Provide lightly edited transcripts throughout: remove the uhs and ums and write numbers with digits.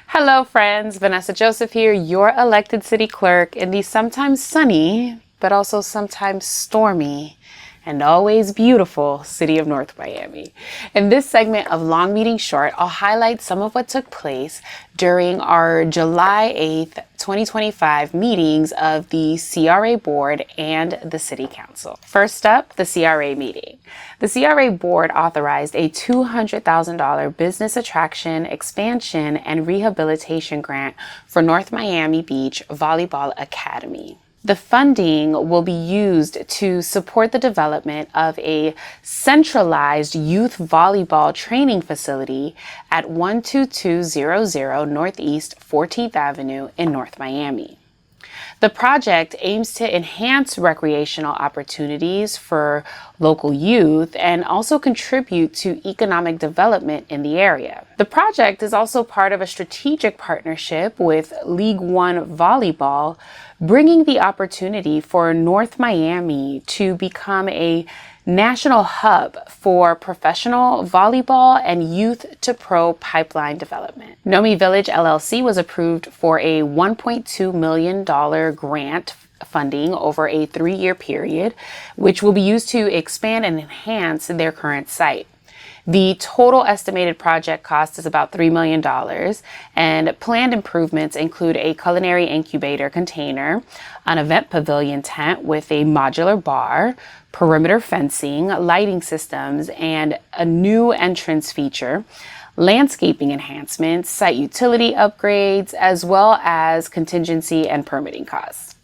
Hello friends, Vanessa Joseph here, your elected city clerk in the sometimes sunny, but also sometimes stormy and always beautiful city of North Miami. In this segment of Long Meeting Short, I'll highlight some of what took place during our July 8th, 2025 meetings of the CRA Board and the City Council. First up, the CRA meeting. The CRA Board authorized a $200,000 business attraction, expansion, and rehabilitation grant for North Miami Beach Volleyball Academy. The funding will be used to support the development of a centralized youth volleyball training facility at 12200 Northeast 14th Avenue in North Miami. The project aims to enhance recreational opportunities for local youth and also contribute to economic development in the area. The project is also part of a strategic partnership with League One Volleyball, bringing the opportunity for North Miami to become a national hub for professional volleyball and youth to pro pipeline development. Nomi Village LLC was approved for a $1.2 million grant funding over a 3-year period, which will be used to expand and enhance their current site. The total estimated project cost is about $3 million, and planned improvements include a culinary incubator container, an event pavilion tent with a modular bar, perimeter fencing, lighting systems, and a new entrance feature, landscaping enhancements, site utility upgrades, as well as contingency and permitting costs.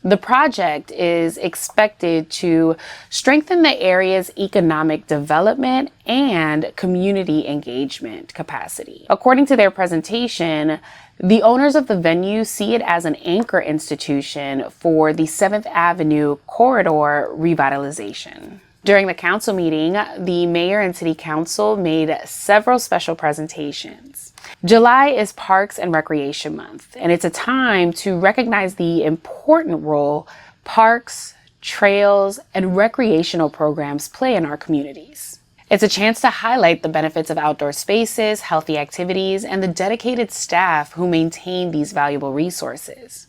The project is expected to strengthen the area's economic development and community engagement capacity. According to their presentation, the owners of the venue see it as an anchor institution for the 7th Avenue corridor revitalization. During the council meeting, the mayor and city council made several special presentations. July is Parks and Recreation Month, and it's a time to recognize the important role parks, trails, and recreational programs play in our communities. It's a chance to highlight the benefits of outdoor spaces, healthy activities, and the dedicated staff who maintain these valuable resources.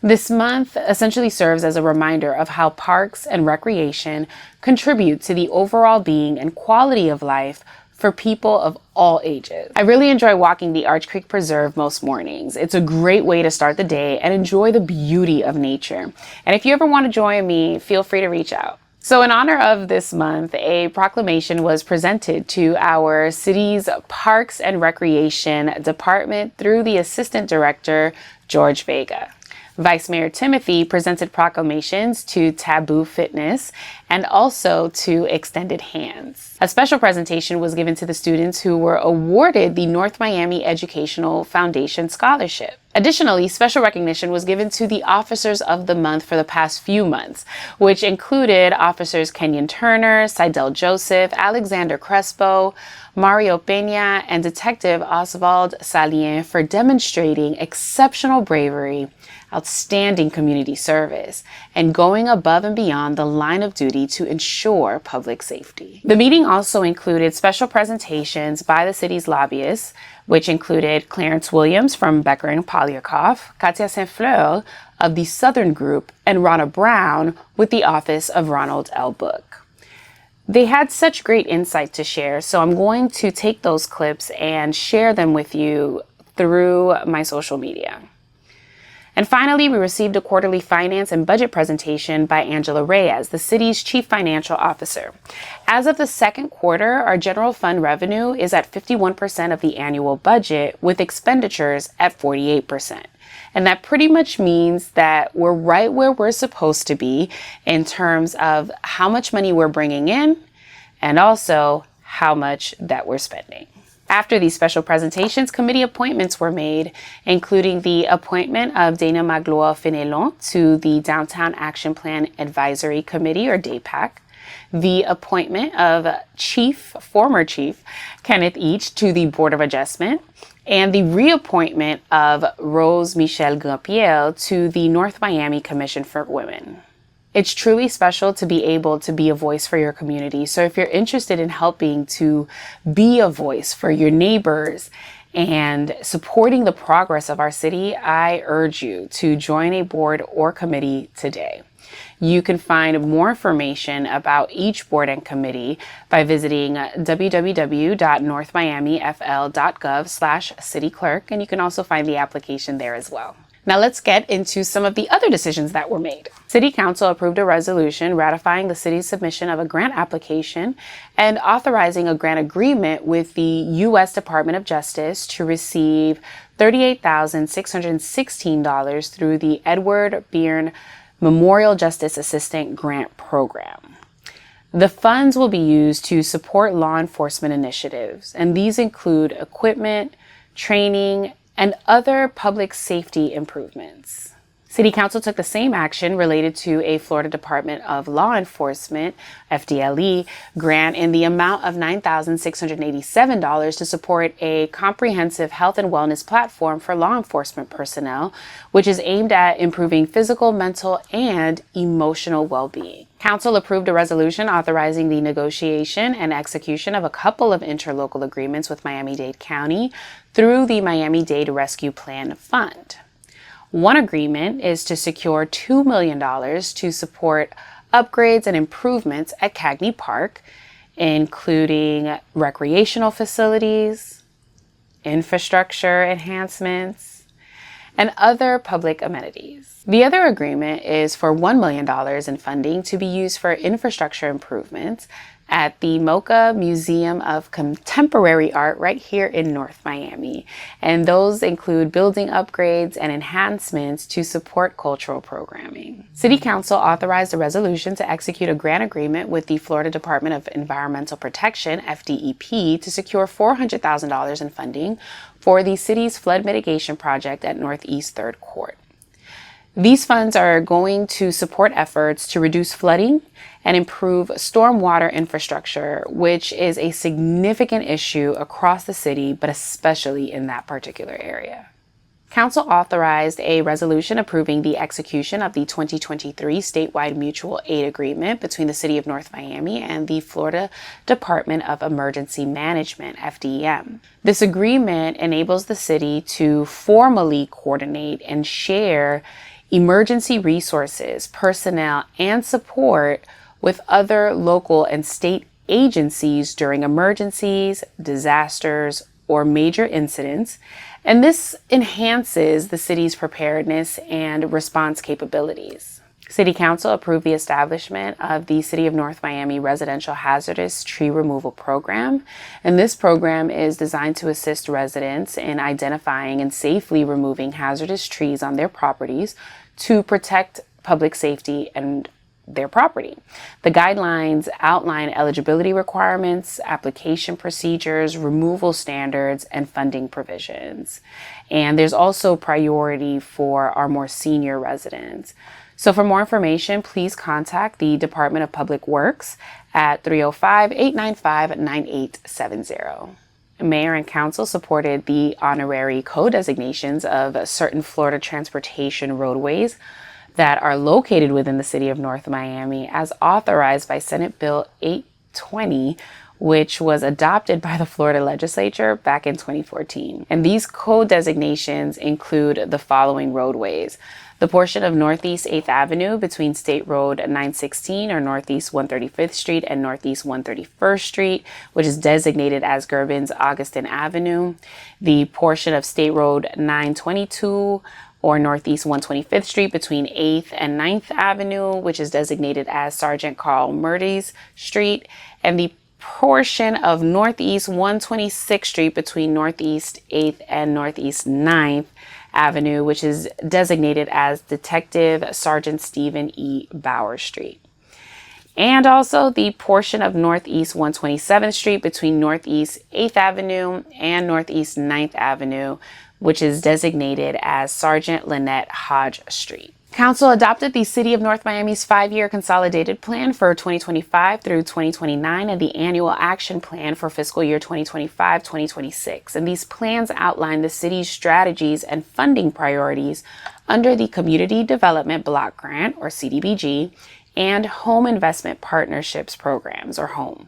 This month essentially serves as a reminder of how parks and recreation contribute to the overall being and quality of life for people of all ages. I really enjoy walking the Arch Creek Preserve most mornings. It's a great way to start the day and enjoy the beauty of nature. And if you ever want to join me, feel free to reach out. So in honor of this month, a proclamation was presented to our city's Parks and Recreation Department through the Assistant Director, George Vega. Vice Mayor Timothy presented proclamations to Taboo Fitness and also to Extended Hands. A special presentation was given to the students who were awarded the North Miami Educational Foundation Scholarship. Additionally, special recognition was given to the Officers of the Month for the past few months, which included Officers Kenyon Turner, Seidel Joseph, Alexander Crespo, Mario Peña, and Detective Oswald Salien for demonstrating exceptional bravery, outstanding community service, and going above and beyond the line of duty to ensure public safety. The meeting also included special presentations by the city's lobbyists, which included Clarence Williams from Becker and Polyakov, Katia Saint-Fleur of the Southern Group, and Ronna Brown with the Office of Ronald L. Book. They had such great insight to share, so I'm going to take those clips and share them with you through my social media. And finally, we received a quarterly finance and budget presentation by Angela Reyes, the city's chief financial officer. As of the second quarter, our general fund revenue is at 51% of the annual budget, with expenditures at 48%. And that pretty much means that we're right where we're supposed to be in terms of how much money we're bringing in and also how much that we're spending. After these special presentations, committee appointments were made, including the appointment of Dana Magloire Fenelon to the Downtown Action Plan Advisory Committee, or DAPAC, the appointment of former Chief Kenneth Each to the Board of Adjustment, and the reappointment of Rose Michelle Grandpierre to the North Miami Commission for Women. It's truly special to be able to be a voice for your community. So if you're interested in helping to be a voice for your neighbors and supporting the progress of our city, I urge you to join a board or committee today. You can find more information about each board and committee by visiting www.northmiamifl.gov/cityclerk, and you can also find the application there as well. Now let's get into some of the other decisions that were made. City Council approved a resolution ratifying the city's submission of a grant application and authorizing a grant agreement with the U.S. Department of Justice to receive $38,616 through the Edward Byrne Memorial Justice Assistant Grant Program. The funds will be used to support law enforcement initiatives, and these include equipment, training, and other public safety improvements. City Council took the same action related to a Florida Department of Law Enforcement, FDLE, grant in the amount of $9,687 to support a comprehensive health and wellness platform for law enforcement personnel, which is aimed at improving physical, mental, and emotional well-being. Council approved a resolution authorizing the negotiation and execution of a couple of interlocal agreements with Miami-Dade County through the Miami-Dade Rescue Plan Fund. One agreement is to secure $2 million to support upgrades and improvements at Cagney Park, including recreational facilities, infrastructure enhancements, and other public amenities. The other agreement is for $1 million in funding to be used for infrastructure improvements at the MoCA Museum of Contemporary Art right here in North Miami. And those include building upgrades and enhancements to support cultural programming. City Council authorized a resolution to execute a grant agreement with the Florida Department of Environmental Protection, FDEP, to secure $400,000 in funding for the city's flood mitigation project at Northeast 3rd Court. These funds are going to support efforts to reduce flooding and improve stormwater infrastructure, which is a significant issue across the city, but especially in that particular area. Council authorized a resolution approving the execution of the 2023 statewide mutual aid agreement between the City of North Miami and the Florida Department of Emergency Management, FDEM. This agreement enables the city to formally coordinate and share emergency resources, personnel, and support with other local and state agencies during emergencies, disasters, or major incidents, and this enhances the city's preparedness and response capabilities. City Council approved the establishment of the City of North Miami Residential Hazardous Tree Removal Program, and this program is designed to assist residents in identifying and safely removing hazardous trees on their properties to protect public safety and their property. The guidelines outline eligibility requirements, application procedures, removal standards, and funding provisions. And there's also priority for our more senior residents. So for more information, please contact the Department of Public Works at 305-895-9870. Mayor and Council supported the honorary co-designations of certain Florida transportation roadways that are located within the City of North Miami as authorized by Senate Bill 820, which was adopted by the Florida legislature back in 2014. And these co-designations include the following roadways: the portion of Northeast 8th Avenue between State Road 916 or Northeast 135th Street and Northeast 131st Street, which is designated as Gervin's Augustin Avenue. The portion of State Road 922 or Northeast 125th Street between 8th and 9th Avenue, which is designated as Sergeant Carl Murdy's Street. And the portion of Northeast 126th Street between Northeast 8th and Northeast 9th Avenue, which is designated as Detective Sergeant Stephen E. Bauer Street. And also the portion of Northeast 127th Street between Northeast 8th Avenue and Northeast 9th Avenue, which is designated as Sergeant Lynette Hodge Street. Council adopted the City of North Miami's 5-year consolidated plan for 2025 through 2029 and the annual action plan for fiscal year 2025-2026. And these plans outline the city's strategies and funding priorities under the Community Development Block Grant, or CDBG, and home investment partnerships programs, or HOME.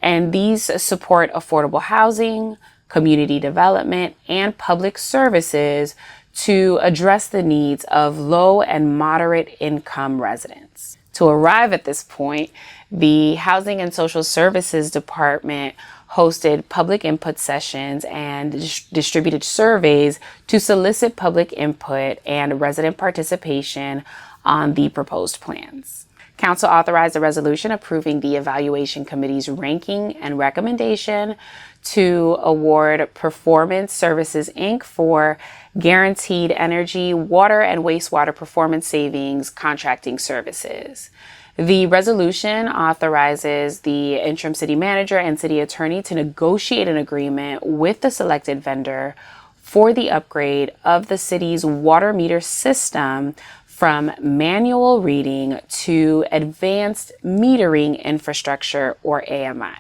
And these support affordable housing, community development, and public services to address the needs of low and moderate income residents. To arrive at this point, the Housing and Social Services Department hosted public input sessions and distributed surveys to solicit public input and resident participation on the proposed plans. Council authorized a resolution approving the Evaluation Committee's ranking and recommendation to award Performance Services, Inc. for guaranteed energy, water, and wastewater performance savings contracting services. The resolution authorizes the interim city manager and city attorney to negotiate an agreement with the selected vendor for the upgrade of the city's water meter system from manual reading to advanced metering infrastructure, or AMI,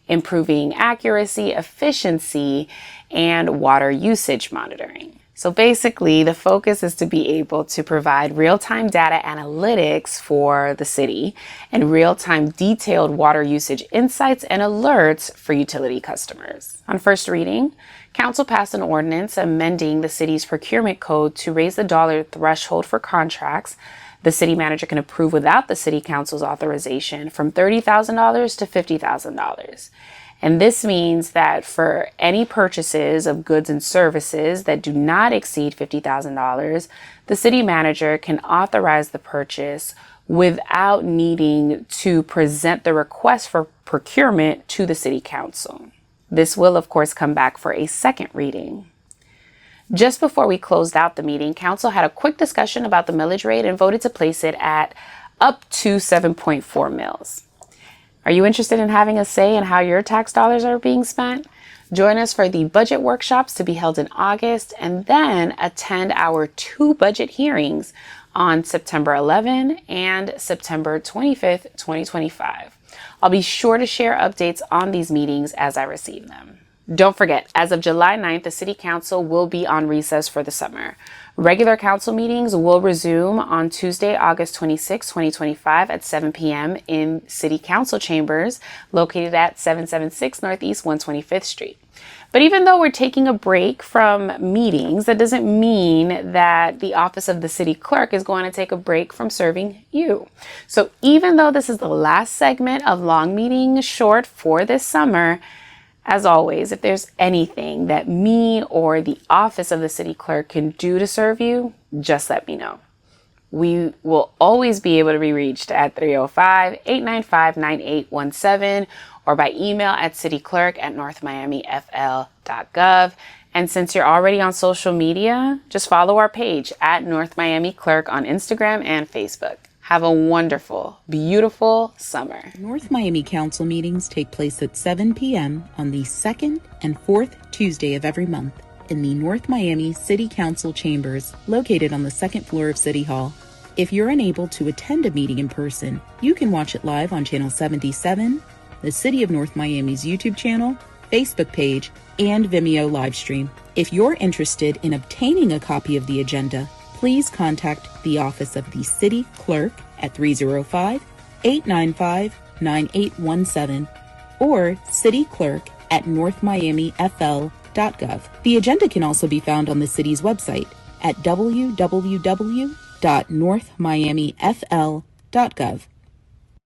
improving accuracy, efficiency, and water usage monitoring. So basically, the focus is to be able to provide real-time data analytics for the city and real-time detailed water usage insights and alerts for utility customers. On first reading, Council passed an ordinance amending the city's procurement code to raise the dollar threshold for contracts the city manager can approve without the city council's authorization from $30,000 to $50,000. And this means that for any purchases of goods and services that do not exceed $50,000, the city manager can authorize the purchase without needing to present the request for procurement to the city council. This will, of course, come back for a second reading. Just before we closed out the meeting, council had a quick discussion about the millage rate and voted to place it at up to 7.4 mils. Are you interested in having a say in how your tax dollars are being spent? Join us for the budget workshops to be held in August, and then attend our 2 budget hearings on September 11 and September 25th, 2025. I'll be sure to share updates on these meetings as I receive them. Don't forget, as of July 9th, the City Council will be on recess for the summer. Regular council meetings will resume on Tuesday, August 26, 2025 at 7 p.m. in City Council chambers located at 776 Northeast 125th Street. But even though we're taking a break from meetings, that doesn't mean that the office of the city clerk is going to take a break from serving you. So even though this is the last segment of Long Meeting Short for this summer, as always, if there's anything that me or the office of the city clerk can do to serve you, just let me know. We will always be able to be reached at 305-895-9817 or by email at cityclerk@northmiamifl.gov. And since you're already on social media, just follow our page at North Miami Clerk on Instagram and Facebook. Have a wonderful, beautiful summer. North Miami Council meetings take place at 7 p.m. on the second and fourth Tuesday of every month in the North Miami City Council chambers located on the second floor of City Hall. If you're unable to attend a meeting in person, you can watch it live on Channel 77, the City of North Miami's YouTube channel, Facebook page, and Vimeo livestream. If you're interested in obtaining a copy of the agenda, please contact the office of the city clerk at 305-895-9817 or cityclerk@northmiamifl.gov. The agenda can also be found on the city's website at www.northmiamifl.gov.